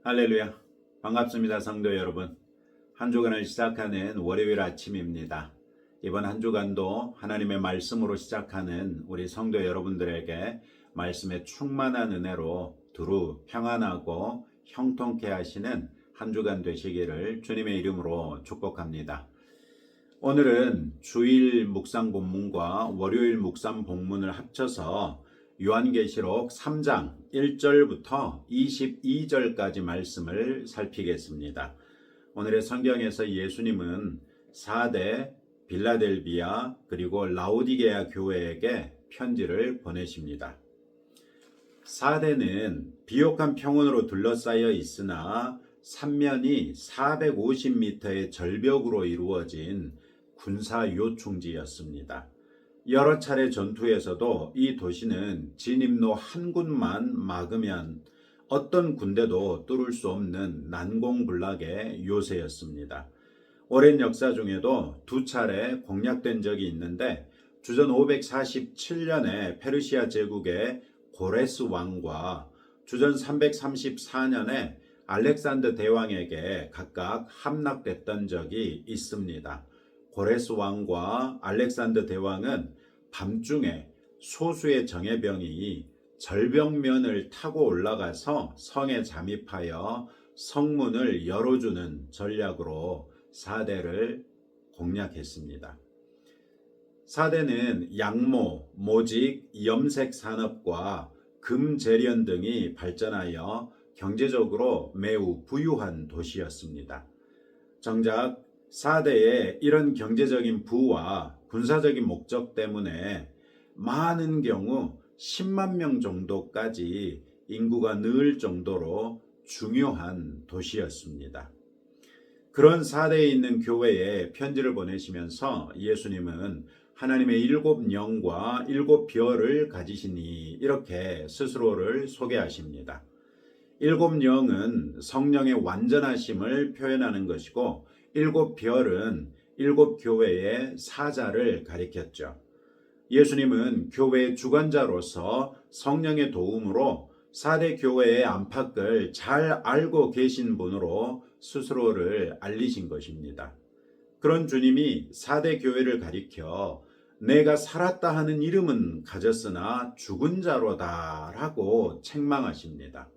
할렐루야. 반갑습니다, 성도 여러분. 한 주간을 시작하는 월요일 아침입니다. 이번 한 주간도 하나님의 말씀으로 시작하는 우리 성도 여러분들에게 말씀의 충만한 은혜로 두루 평안하고 형통케 하시는 한 주간 되시기를 주님의 이름으로 축복합니다. 오늘은 주일 묵상 본문과 월요일 묵상 본문을 합쳐서 요한계시록 3장 1절부터 22절까지 말씀을 살피겠습니다. 오늘의 성경에서 예수님은 4대 빌라델비아 그리고 라오디게아 교회에게 편지를 보내십니다. 4대는 비옥한 평원으로 둘러싸여 있으나 삼면이 450m의 절벽으로 이루어진 군사 요충지였습니다. 여러 차례 전투에서도 이 도시는 진입로 한 군만 막으면 어떤 군대도 뚫을 수 없는 난공불락의 요새였습니다. 오랜 역사 중에도 두 차례 공략된 적이 있는데 주전 547년에 페르시아 제국의 고레스 왕과 주전 334년에 알렉산더 대왕에게 각각 함락됐던 적이 있습니다. 고레스 왕과 알렉산더 대왕은 밤중에 소수의 정예병이 절벽면을 타고 올라가서 성에 잠입하여 성문을 열어주는 전략으로 사대를 공략했습니다. 사대는 양모, 모직, 염색 산업과 금재련 등이 발전하여 경제적으로 매우 부유한 도시였습니다. 정작 사대의 이런 경제적인 부와 군사적인 목적 때문에 많은 경우 10만 명 정도까지 인구가 늘 정도로 중요한 도시였습니다. 그런 사대에 있는 교회에 편지를 보내시면서 예수님은 하나님의 7 영과 7 별을 가지시니 이렇게 스스로를 소개하십니다. 7 영은 성령의 완전하심을 표현하는 것이고 7 별은 7 교회의 사자를 가리켰죠. 예수님은 교회의 주관자로서 성령의 도움으로 4대 교회의 안팎을 잘 알고 계신 분으로 스스로를 알리신 것입니다. 그런 주님이 4대 교회를 가리켜 내가 살았다 하는 이름은 가졌으나 죽은 자로다 라고 책망하십니다.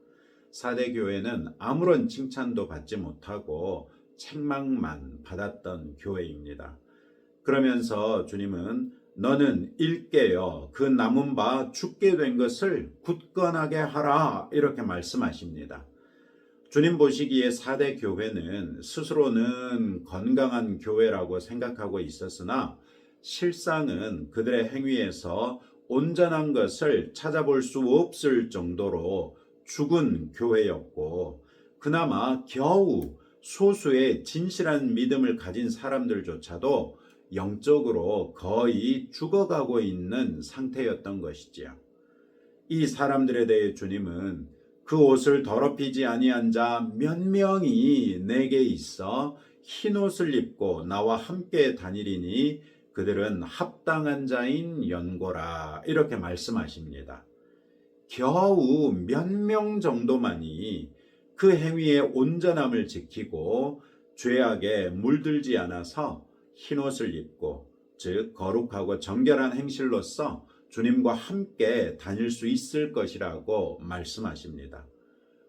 4대 교회는 아무런 칭찬도 받지 못하고 책망만 받았던 교회입니다. 그러면서 주님은 너는 일깨어 그 남은 바 죽게 된 것을 굳건하게 하라 이렇게 말씀하십니다. 주님 보시기에 4대 교회는 스스로는 건강한 교회라고 생각하고 있었으나 실상은 그들의 행위에서 온전한 것을 찾아볼 수 없을 정도로 죽은 교회였고 그나마 겨우 소수의 진실한 믿음을 가진 사람들조차도 영적으로 거의 죽어가고 있는 상태였던 것이지요. 이 사람들에 대해 주님은 그 옷을 더럽히지 아니한 자 몇 명이 내게 있어 흰옷을 입고 나와 함께 다니리니 그들은 합당한 자인 연고라 이렇게 말씀하십니다. 겨우 몇 명 정도만이 그 행위의 온전함을 지키고 죄악에 물들지 않아서 흰옷을 입고 즉 거룩하고 정결한 행실로서 주님과 함께 다닐 수 있을 것이라고 말씀하십니다.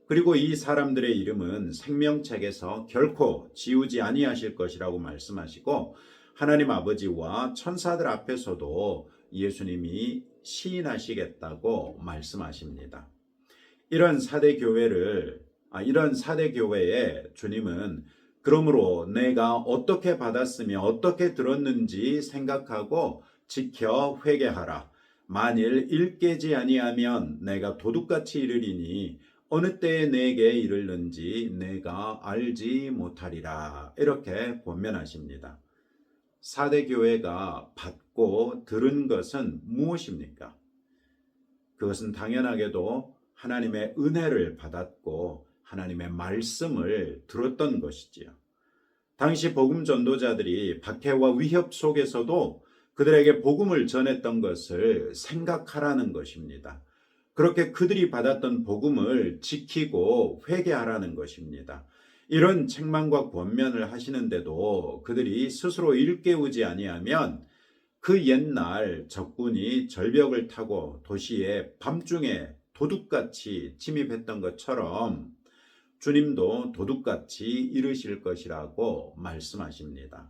그리고 이 사람들의 이름은 생명책에서 결코 지우지 아니하실 것이라고 말씀하시고 하나님 아버지와 천사들 앞에서도 예수님이 시인하시겠다고 말씀하십니다. 이런 4대 교회에 주님은 그러므로 내가 어떻게 받았으며 어떻게 들었는지 생각하고 지켜 회개하라. 만일 일깨지 아니하면 내가 도둑같이 이르리니 어느 때에 내게 이르는지 내가 알지 못하리라. 이렇게 권면하십니다. 4대 교회가 받고 들은 것은 무엇입니까? 그것은 당연하게도 하나님의 은혜를 받았고 하나님의 말씀을 들었던 것이지요. 당시 복음 전도자들이 박해와 위협 속에서도 그들에게 복음을 전했던 것을 생각하라는 것입니다. 그렇게 그들이 받았던 복음을 지키고 회개하라는 것입니다. 이런 책망과 권면을 하시는데도 그들이 스스로 일깨우지 아니하면 그 옛날 적군이 절벽을 타고 도시에 밤중에 도둑같이 침입했던 것처럼 주님도 도둑같이 이르실 것이라고 말씀하십니다.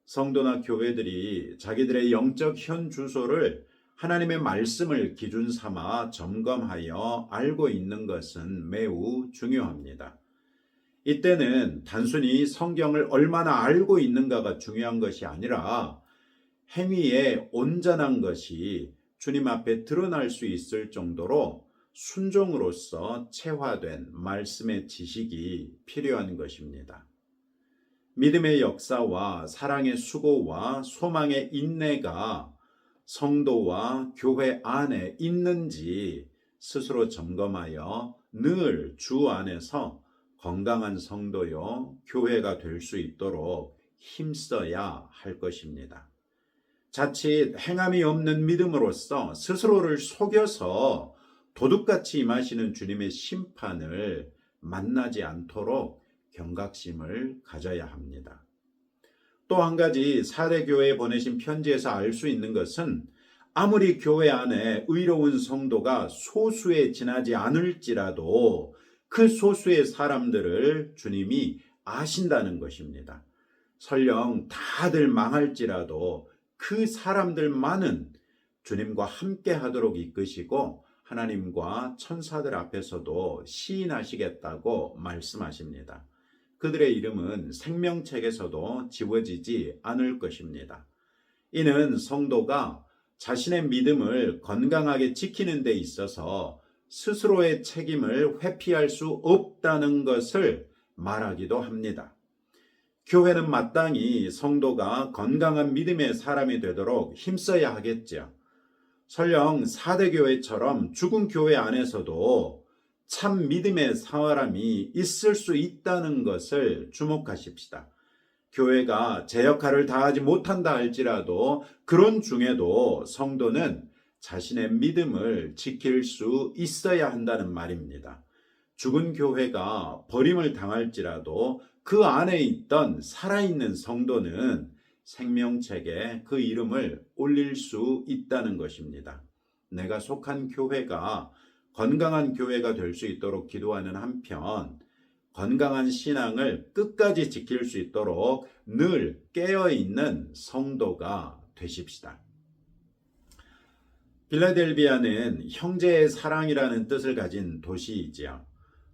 성도나 교회들이 자기들의 영적 현 주소를 하나님의 말씀을 기준 삼아 점검하여 알고 있는 것은 매우 중요합니다. 이때는 단순히 성경을 얼마나 알고 있는가가 중요한 것이 아니라 행위에 온전한 것이 주님 앞에 드러날 수 있을 정도로 순종으로서 체화된 말씀의 지식이 필요한 것입니다. 믿음의 역사와 사랑의 수고와 소망의 인내가 성도와 교회 안에 있는지 스스로 점검하여 늘 주 안에서 건강한 성도요, 교회가 될 수 있도록 힘써야 할 것입니다. 자칫 행함이 없는 믿음으로써 스스로를 속여서 도둑같이 임하시는 주님의 심판을 만나지 않도록 경각심을 가져야 합니다. 또 한 가지 사대 교회에 보내신 편지에서 알 수 있는 것은 아무리 교회 안에 의로운 성도가 소수에 지나지 않을지라도 그 소수의 사람들을 주님이 아신다는 것입니다. 설령 다들 망할지라도 그 사람들만은 주님과 함께 하도록 이끄시고 하나님과 천사들 앞에서도 시인하시겠다고 말씀하십니다. 그들의 이름은 생명책에서도 지워지지 않을 것입니다. 이는 성도가 자신의 믿음을 건강하게 지키는 데 있어서 스스로의 책임을 회피할 수 없다는 것을 말하기도 합니다. 교회는 마땅히 성도가 건강한 믿음의 사람이 되도록 힘써야 하겠죠. 설령 사대교회처럼 죽은 교회 안에서도 참 믿음의 사람이 있을 수 있다는 것을 주목하십시다. 교회가 제 역할을 다하지 못한다 할지라도 그런 중에도 성도는 자신의 믿음을 지킬 수 있어야 한다는 말입니다. 죽은 교회가 버림을 당할지라도 그 안에 있던 살아있는 성도는 생명책에 그 이름을 올릴 수 있다는 것입니다. 내가 속한 교회가 건강한 교회가 될 수 있도록 기도하는 한편 건강한 신앙을 끝까지 지킬 수 있도록 늘 깨어있는 성도가 되십시다. 빌라델비아는 형제의 사랑이라는 뜻을 가진 도시이지요.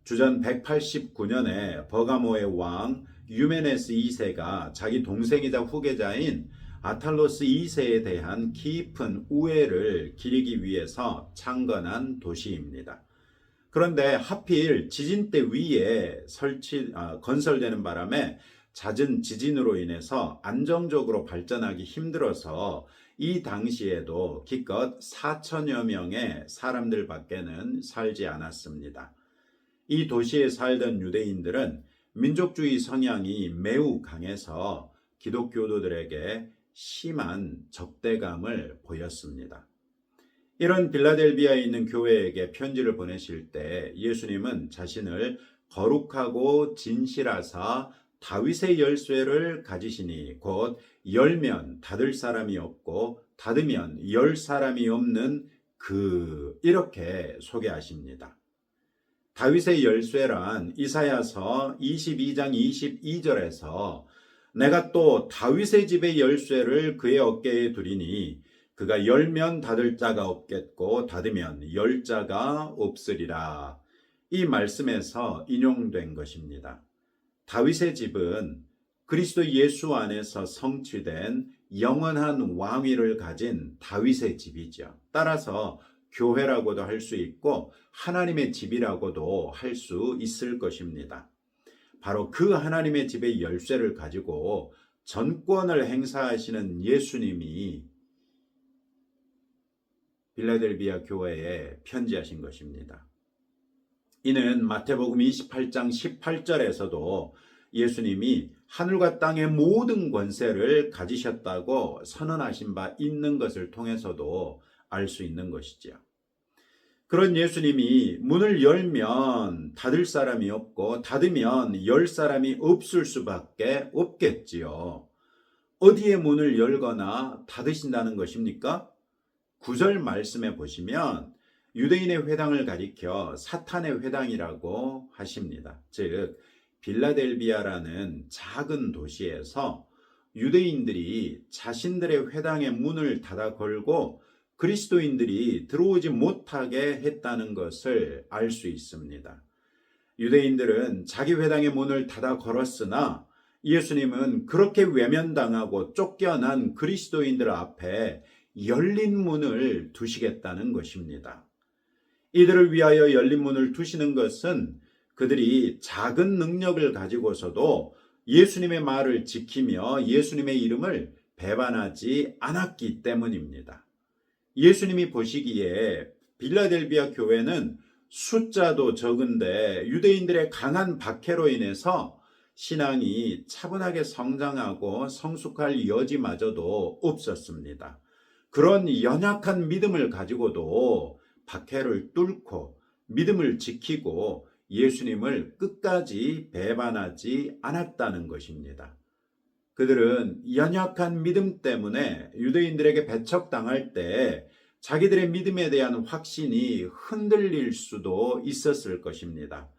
주전 189년에 버가모의 왕 유메네스 2세가 자기 동생이자 후계자인 아탈로스 2세에 대한 깊은 우애를 기리기 위해서 창건한 도시입니다. 그런데 하필 지진대 위에 건설되는 바람에 잦은 지진으로 인해서 안정적으로 발전하기 힘들어서 이 당시에도 기껏 4천여 명의 사람들밖에는 살지 않았습니다. 이 도시에 살던 유대인들은 민족주의 성향이 매우 강해서 기독교도들에게 심한 적대감을 보였습니다. 이런 빌라델비아에 있는 교회에게 편지를 보내실 때 예수님은 자신을 거룩하고 진실하사 다윗의 열쇠를 가지시니 곧 열면 닫을 사람이 없고 닫으면 열 사람이 없는 이렇게 소개하십니다. 다윗의 열쇠란 이사야서 22장 22절에서 내가 또 다윗의 집의 열쇠를 그의 어깨에 두리니 그가 열면 닫을 자가 없겠고 닫으면 열 자가 없으리라. 이 말씀에서 인용된 것입니다. 다윗의 집은 그리스도 예수 안에서 성취된 영원한 왕위를 가진 다윗의 집이죠. 따라서 교회라고도 할 수 있고 하나님의 집이라고도 할 수 있을 것입니다. 바로 그 하나님의 집의 열쇠를 가지고 전권을 행사하시는 예수님이 빌라델비아 교회에 편지하신 것입니다. 이는 마태복음 28장 18절에서도 예수님이 하늘과 땅의 모든 권세를 가지셨다고 선언하신 바 있는 것을 통해서도 알 수 있는 것이죠. 그런 예수님이 문을 열면 닫을 사람이 없고 닫으면 열 사람이 없을 수밖에 없겠지요. 어디에 문을 열거나 닫으신다는 것입니까? 9절 말씀에 보시면 유대인의 회당을 가리켜 사탄의 회당이라고 하십니다. 즉 빌라델비아라는 작은 도시에서 유대인들이 자신들의 회당의 문을 닫아 걸고 그리스도인들이 들어오지 못하게 했다는 것을 알 수 있습니다. 유대인들은 자기 회당의 문을 닫아 걸었으나 예수님은 그렇게 외면당하고 쫓겨난 그리스도인들 앞에 열린 문을 두시겠다는 것입니다. 이들을 위하여 열린 문을 두시는 것은 그들이 작은 능력을 가지고서도 예수님의 말을 지키며 예수님의 이름을 배반하지 않았기 때문입니다. 예수님이 보시기에 빌라델비아 교회는 숫자도 적은데 유대인들의 강한 박해로 인해서 신앙이 차분하게 성장하고 성숙할 여지마저도 없었습니다. 그런 연약한 믿음을 가지고도 박해를 뚫고 믿음을 지키고 예수님을 끝까지 배반하지 않았다는 것입니다. 그들은 연약한 믿음 때문에 유대인들에게 배척당할 때 자기들의 믿음에 대한 확신이 흔들릴 수도 있었을 것입니다.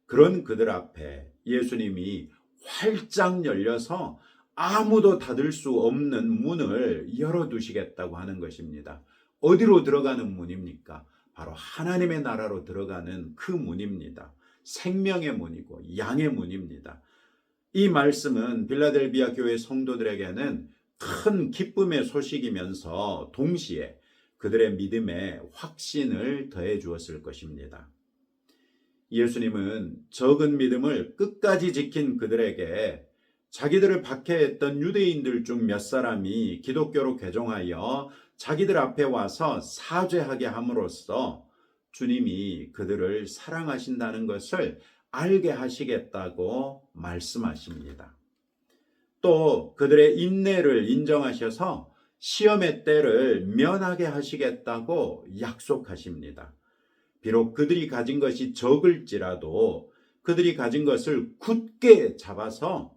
그런 그들 앞에 예수님이 활짝 열려서 아무도 닫을 수 없는 문을 열어두시겠다고 하는 것입니다. 어디로 들어가는 문입니까? 바로 하나님의 나라로 들어가는 그 문입니다. 생명의 문이고 양의 문입니다. 이 말씀은 빌라델비아 교회 성도들에게는 큰 기쁨의 소식이면서 동시에 그들의 믿음에 확신을 더해 주었을 것입니다. 예수님은 적은 믿음을 끝까지 지킨 그들에게 자기들을 박해했던 유대인들 중 몇 사람이 기독교로 개종하여 자기들 앞에 와서 사죄하게 함으로써 주님이 그들을 사랑하신다는 것을 알게 하시겠다고 말씀하십니다. 또 그들의 인내를 인정하셔서 시험의 때를 면하게 하시겠다고 약속하십니다. 비록 그들이 가진 것이 적을지라도 그들이 가진 것을 굳게 잡아서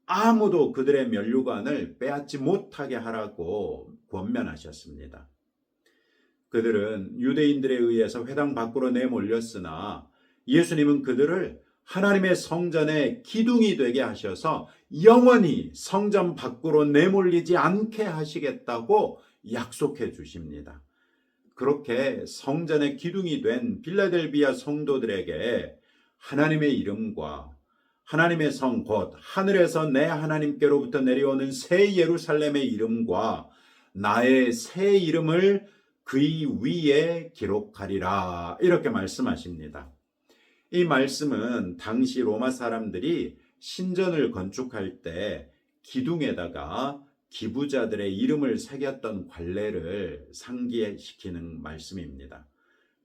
아무도 그들의 면류관을 빼앗지 못하게 하라고 권면하셨습니다. 그들은 유대인들에 의해서 회당 밖으로 내몰렸으나 예수님은 그들을 하나님의 성전의 기둥이 되게 하셔서 영원히 성전 밖으로 내몰리지 않게 하시겠다고 약속해 주십니다. 그렇게 성전의 기둥이 된 빌라델비아 성도들에게 하나님의 이름과 하나님의 성 곧 하늘에서 내 하나님께로부터 내려오는 새 예루살렘의 이름과 나의 새 이름을 그의 위에 기록하리라 이렇게 말씀하십니다. 이 말씀은 당시 로마 사람들이 신전을 건축할 때 기둥에다가 기부자들의 이름을 새겼던 관례를 상기시키는 말씀입니다.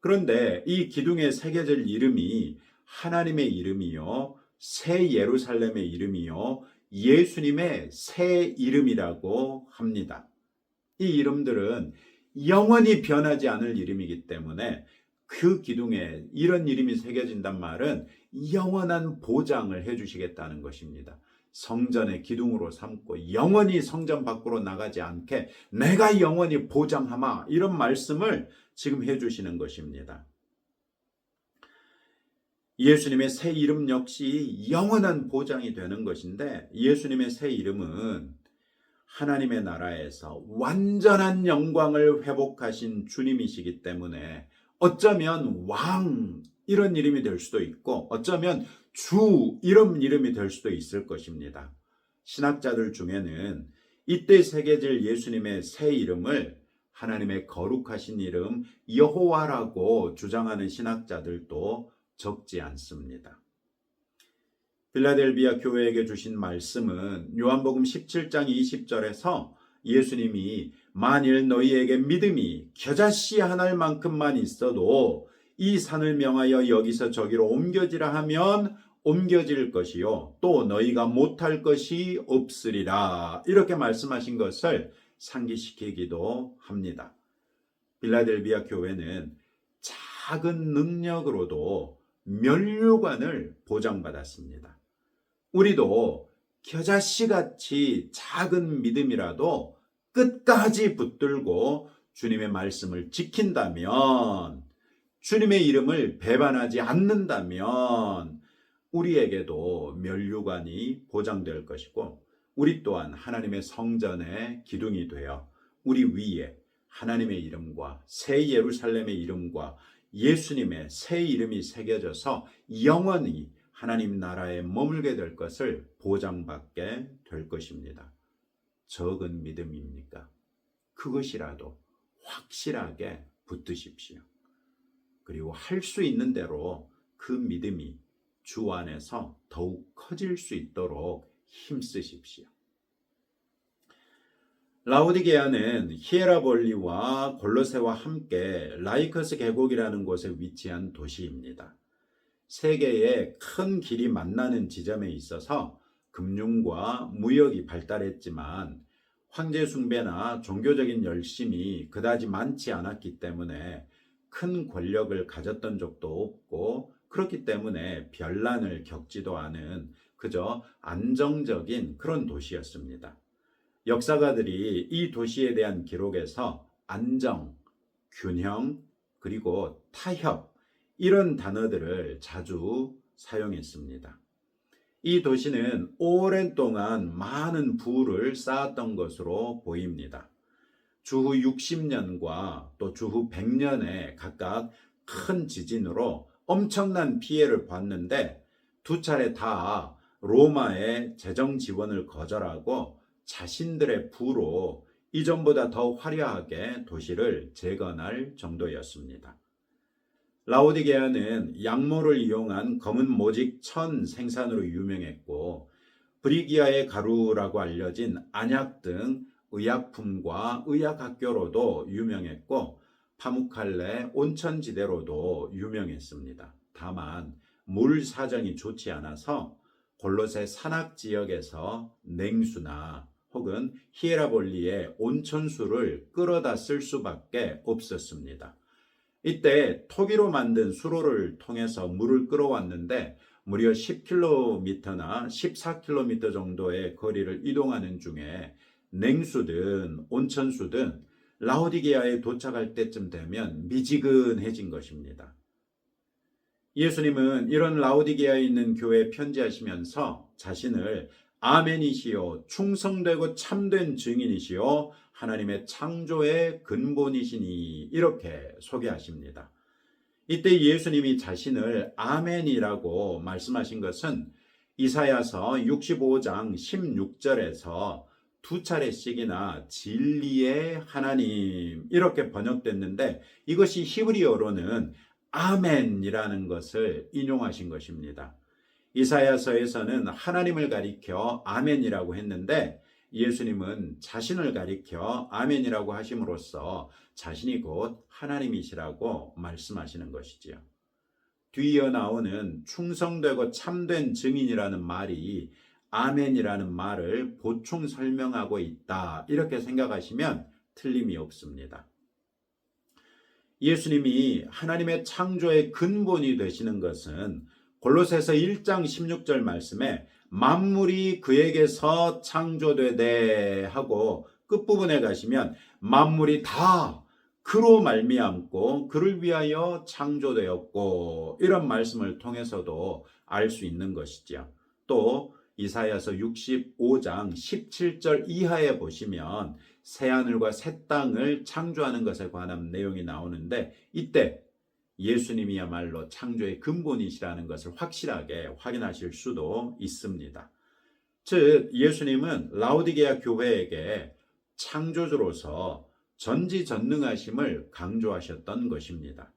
그런데 이 기둥에 새겨질 이름이 하나님의 이름이요, 새 예루살렘의 이름이요, 예수님의 새 이름이라고 합니다. 이 이름들은 영원히 변하지 않을 이름이기 때문에 그 기둥에 이런 이름이 새겨진단 말은 영원한 보장을 해주시겠다는 것입니다. 성전의 기둥으로 삼고 영원히 성전 밖으로 나가지 않게 내가 영원히 보장하마 이런 말씀을 지금 해주시는 것입니다. 예수님의 새 이름 역시 영원한 보장이 되는 것인데 예수님의 새 이름은 하나님의 나라에서 완전한 영광을 회복하신 주님이시기 때문에 어쩌면 왕 이런 이름이 될 수도 있고 어쩌면 주 이런 이름이 될 수도 있을 것입니다. 신학자들 중에는 이때 새겨질 예수님의 새 이름을 하나님의 거룩하신 이름 여호와라고 주장하는 신학자들도 적지 않습니다. 빌라델비아 교회에게 주신 말씀은 요한복음 17장 20절에서 예수님이 만일 너희에게 믿음이 겨자씨 한 알만큼만 있어도 이 산을 명하여 여기서 저기로 옮겨지라 하면 옮겨질 것이요 또 너희가 못할 것이 없으리라 이렇게 말씀하신 것을 상기시키기도 합니다. 빌라델비아 교회는 작은 능력으로도 면류관을 보장받았습니다. 우리도 겨자씨같이 작은 믿음이라도 끝까지 붙들고 주님의 말씀을 지킨다면, 주님의 이름을 배반하지 않는다면 우리에게도 면류관이 보장될 것이고, 우리 또한 하나님의 성전의 기둥이 되어 우리 위에 하나님의 이름과 새 예루살렘의 이름과 예수님의 새 이름이 새겨져서 영원히 하나님 나라에 머물게 될 것을 보장받게 될 것입니다. 적은 믿음입니까? 그것이라도 확실하게 붙드십시오. 그리고 할 수 있는 대로 그 믿음이 주 안에서 더욱 커질 수 있도록 힘쓰십시오. 라오디게아는 히에라볼리와 골로새와 함께 라이커스 계곡이라는 곳에 위치한 도시입니다. 세계의 큰 길이 만나는 지점에 있어서 금융과 무역이 발달했지만 황제 숭배나 종교적인 열심이 그다지 많지 않았기 때문에 큰 권력을 가졌던 적도 없고, 그렇기 때문에 변란을 겪지도 않은 그저 안정적인 그런 도시였습니다. 역사가들이 이 도시에 대한 기록에서 안정, 균형, 그리고 타협, 이런 단어들을 자주 사용했습니다. 이 도시는 오랜 동안 많은 부를 쌓았던 것으로 보입니다. 주후 60년과 또 주후 100년에 각각 큰 지진으로 엄청난 피해를 봤는데, 두 차례 다 로마의 재정 지원을 거절하고 자신들의 부로 이전보다 더 화려하게 도시를 재건할 정도였습니다. 라오디게아는 양모를 이용한 검은 모직 천 생산으로 유명했고, 브리기아의 가루라고 알려진 안약 등 의약품과 의학학교로도 유명했고, 파무칼레 온천지대로도 유명했습니다. 다만 물 사정이 좋지 않아서 골로새 산악지역에서 냉수나 혹은 히에라볼리의 온천수를 끌어다 쓸 수밖에 없었습니다. 이때 토기로 만든 수로를 통해서 물을 끌어왔는데 무려 10km나 14km 정도의 거리를 이동하는 중에 냉수든 온천수든 라오디게아에 도착할 때쯤 되면 미지근해진 것입니다. 예수님은 이런 라오디게아에 있는 교회에 편지하시면서 자신을 아멘이시요 충성되고 참된 증인이시요 하나님의 창조의 근본이시니 이렇게 소개하십니다. 이때 예수님이 자신을 아멘이라고 말씀하신 것은 이사야서 65장 16절에서 두 차례씩이나 진리의 하나님 이렇게 번역됐는데, 이것이 히브리어로는 아멘이라는 것을 인용하신 것입니다. 이사야서에서는 하나님을 가리켜 아멘이라고 했는데, 예수님은 자신을 가리켜 아멘이라고 하심으로써 자신이 곧 하나님이시라고 말씀하시는 것이지요. 뒤이어 나오는 충성되고 참된 증인이라는 말이 아멘이라는 말을 보충 설명하고 있다, 이렇게 생각하시면 틀림이 없습니다. 예수님이 하나님의 창조의 근본이 되시는 것은 골로새서 1장 16절 말씀에 만물이 그에게서 창조되되 하고 끝부분에 가시면 만물이 다 그로 말미암고 그를 위하여 창조되었고, 이런 말씀을 통해서도 알 수 있는 것이죠. 또 이사야서 65장 17절 이하에 보시면 새하늘과 새 땅을 창조하는 것에 관한 내용이 나오는데, 이때 예수님이야말로 창조의 근본이시라는 것을 확실하게 확인하실 수도 있습니다. 즉 예수님은 라오디게아 교회에게 창조주로서 전지전능하심을 강조하셨던 것입니다.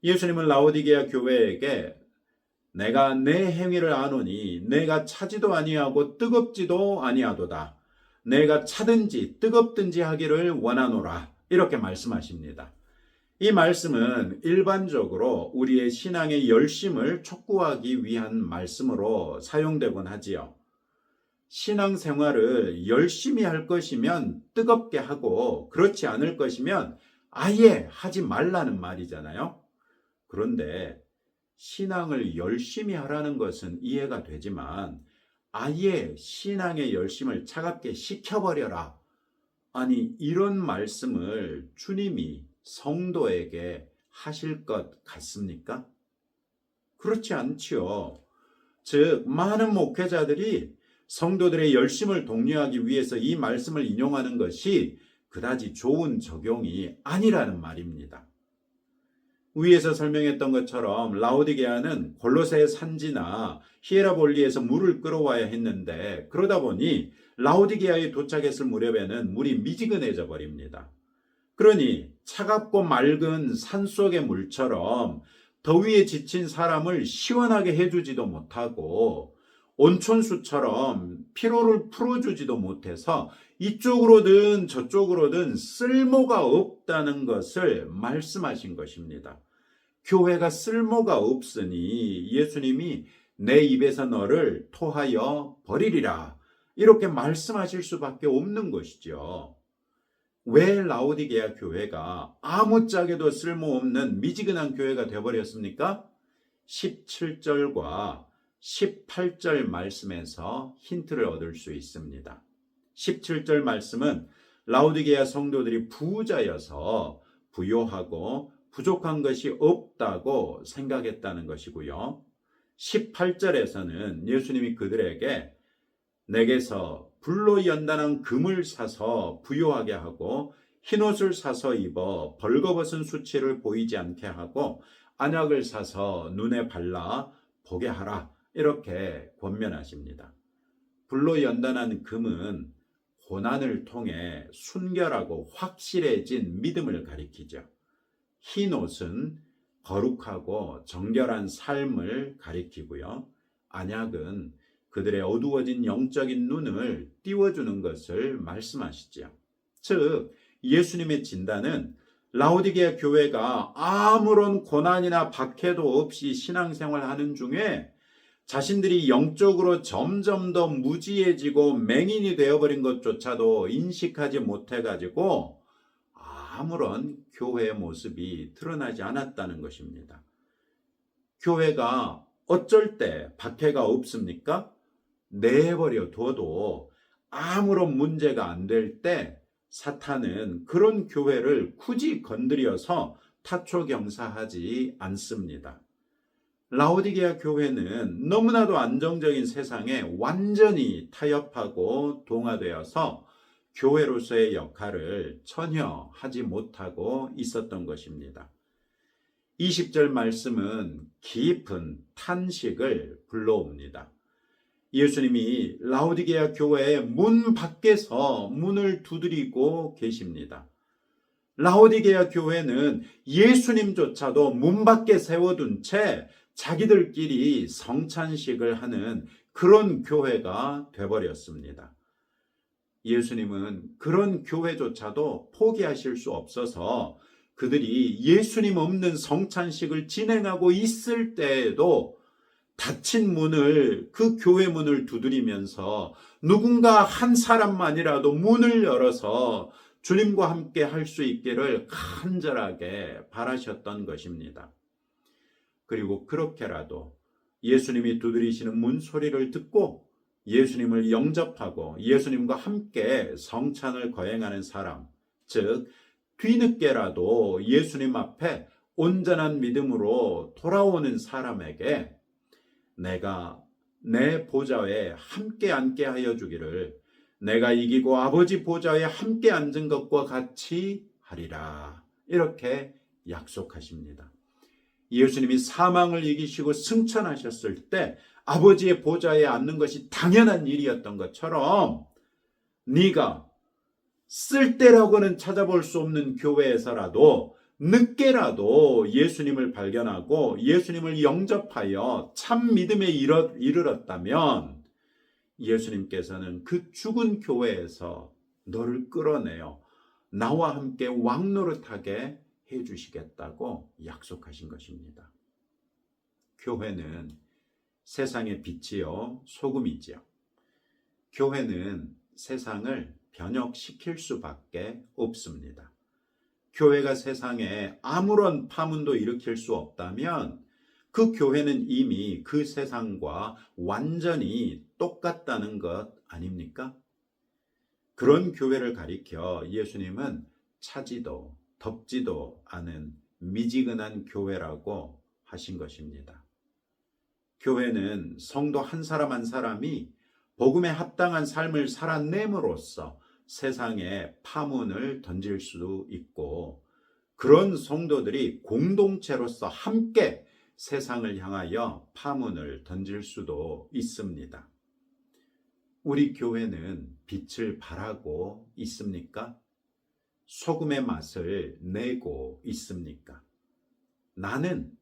예수님은 라오디게아 교회에게 내가 내 행위를 아노니 내가 차지도 아니하고 뜨겁지도 아니하도다. 내가 차든지 뜨겁든지 하기를 원하노라. 이렇게 말씀하십니다. 이 말씀은 일반적으로 우리의 신앙의 열심을 촉구하기 위한 말씀으로 사용되곤 하지요. 신앙생활을 열심히 할 것이면 뜨겁게 하고 그렇지 않을 것이면 아예 하지 말라는 말이잖아요. 그런데 신앙을 열심히 하라는 것은 이해가 되지만 아예 신앙의 열심을 차갑게 식혀버려라. 아니, 이런 말씀을 주님이 성도에게 하실 것 같습니까? 그렇지 않지요. 즉, 많은 목회자들이 성도들의 열심을 독려하기 위해서 이 말씀을 인용하는 것이 그다지 좋은 적용이 아니라는 말입니다. 위에서 설명했던 것처럼 라오디게아는 골로새의 산지나 히에라볼리에서 물을 끌어와야 했는데 그러다 보니 라오디게아에 도착했을 무렵에는 물이 미지근해져 버립니다. 그러니 차갑고 맑은 산속의 물처럼 더위에 지친 사람을 시원하게 해주지도 못하고 온천수처럼 피로를 풀어주지도 못해서 이쪽으로든 저쪽으로든 쓸모가 없다는 것을 말씀하신 것입니다. 교회가 쓸모가 없으니 예수님이 내 입에서 너를 토하여 버리리라 이렇게 말씀하실 수밖에 없는 것이죠. 왜 라오디게아 교회가 아무짝에도 쓸모없는 미지근한 교회가 되어버렸습니까? 17절과 18절 말씀에서 힌트를 얻을 수 있습니다. 17절 말씀은 라오디게아 성도들이 부자여서 부요하고 부족한 것이 없다고 생각했다는 것이고요. 18절에서는 예수님이 그들에게 내게서 불로 연단한 금을 사서 부요하게 하고 흰옷을 사서 입어 벌거벗은 수치를 보이지 않게 하고 안약을 사서 눈에 발라 보게 하라 이렇게 권면하십니다. 불로 연단한 금은 고난을 통해 순결하고 확실해진 믿음을 가리키죠. 흰옷은 거룩하고 정결한 삶을 가리키고요. 안약은 그들의 어두워진 영적인 눈을 띄워주는 것을 말씀하시죠. 즉 예수님의 진단은 라오디게아 교회가 아무런 고난이나 박해도 없이 신앙생활하는 중에 자신들이 영적으로 점점 더 무지해지고 맹인이 되어버린 것조차도 인식하지 못해가지고 아무런 교회의 모습이 드러나지 않았다는 것입니다. 교회가 어쩔 때 박해가 없습니까? 내버려 둬도 아무런 문제가 안 될 때 사탄은 그런 교회를 굳이 건드려서 타초경사하지 않습니다. 라오디게아 교회는 너무나도 안정적인 세상에 완전히 타협하고 동화되어서 교회로서의 역할을 전혀 하지 못하고 있었던 것입니다. 20절 말씀은 깊은 탄식을 불러옵니다. 예수님이 라오디게아 교회의 문 밖에서 문을 두드리고 계십니다. 라오디게아 교회는 예수님조차도 문 밖에 세워둔 채 자기들끼리 성찬식을 하는 그런 교회가 되어버렸습니다. 예수님은 그런 교회조차도 포기하실 수 없어서 그들이 예수님 없는 성찬식을 진행하고 있을 때에도 닫힌 문을 그 교회 문을 두드리면서 누군가 한 사람만이라도 문을 열어서 주님과 함께 할 수 있기를 간절하게 바라셨던 것입니다. 그리고 그렇게라도 예수님이 두드리시는 문 소리를 듣고 예수님을 영접하고 예수님과 함께 성찬을 거행하는 사람, 즉 뒤늦게라도 예수님 앞에 온전한 믿음으로 돌아오는 사람에게 내가 내 보좌에 함께 앉게 하여 주기를 내가 이기고 아버지 보좌에 함께 앉은 것과 같이 하리라 이렇게 약속하십니다. 예수님이 사망을 이기시고 승천하셨을 때 아버지의 보좌에 앉는 것이 당연한 일이었던 것처럼 네가 쓸데라고는 찾아볼 수 없는 교회에서라도 늦게라도 예수님을 발견하고 예수님을 영접하여 참 믿음에 이르렀다면 예수님께서는 그 죽은 교회에서 너를 끌어내어 나와 함께 왕노릇하게 해주시겠다고 약속하신 것입니다. 교회는 세상의 빛이요 소금이지요. 교회는 세상을 변혁시킬 수밖에 없습니다. 교회가 세상에 아무런 파문도 일으킬 수 없다면 그 교회는 이미 그 세상과 완전히 똑같다는 것 아닙니까? 그런 교회를 가리켜 예수님은 차지도 덥지도 않은 미지근한 교회라고 하신 것입니다. 교회는 성도 한 사람 한 사람이 복음에 합당한 삶을 살아냄으로써 세상에 파문을 던질 수도 있고, 그런 성도들이 공동체로서 함께 세상을 향하여 파문을 던질 수도 있습니다. 우리 교회는 빛을 발하고 있습니까? 소금의 맛을 내고 있습니까? 나는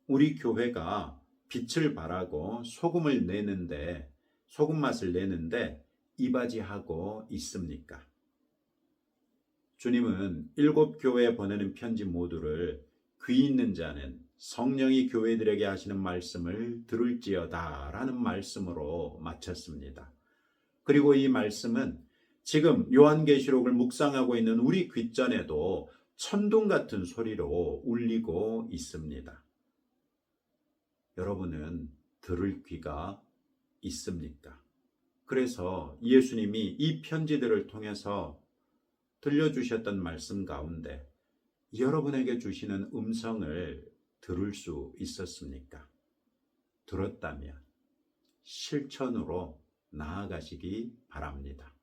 우리 교회가 빛을 발하고 소금을 내는데, 소금 맛을 내는데 이바지하고 있습니까? 주님은 7교회에 보내는 편지 모두를 귀 있는 자는 성령이 교회들에게 하시는 말씀을 들을지어다 라는 말씀으로 마쳤습니다. 그리고 이 말씀은 지금 요한계시록을 묵상하고 있는 우리 귓전에도 천둥 같은 소리로 울리고 있습니다. 여러분은 들을 귀가 있습니까? 그래서 예수님이 이 편지들을 통해서 들려주셨던 말씀 가운데 여러분에게 주시는 음성을 들을 수 있었습니까? 들었다면 실천으로 나아가시기 바랍니다.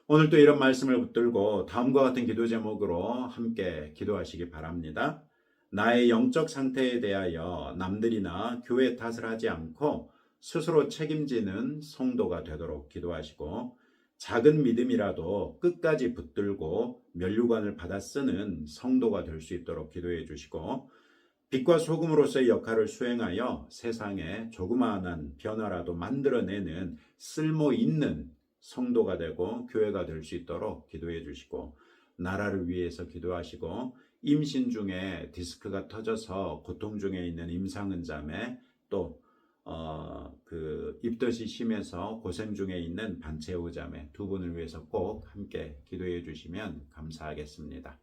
오늘도 이런 말씀을 붙들고 다음과 같은 기도 제목으로 함께 기도하시기 바랍니다. 나의 영적 상태에 대하여 남들이나 교회 탓을 하지 않고 스스로 책임지는 성도가 되도록 기도하시고, 작은 믿음이라도 끝까지 붙들고 면류관을 받아 쓰는 성도가 될 수 있도록 기도해 주시고, 빛과 소금으로서의 역할을 수행하여 세상에 조그마한 변화라도 만들어내는 쓸모 있는 성도가 되고 교회가 될 수 있도록 기도해 주시고, 나라를 위해서 기도하시고, 임신 중에 디스크가 터져서 고통 중에 있는 임상은 자매, 또 입덧이 심해서 고생 중에 있는 반채우 자매 두 분을 위해서 꼭 함께 기도해 주시면 감사하겠습니다.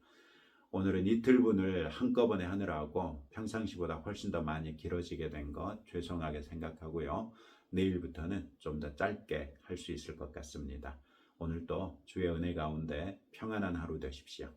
오늘은 이틀분을 한꺼번에 하느라고 평상시보다 훨씬 더 많이 길어지게 된 것 죄송하게 생각하고요. 내일부터는 좀 더 짧게 할 수 있을 것 같습니다. 오늘도 주의 은혜 가운데 평안한 하루 되십시오.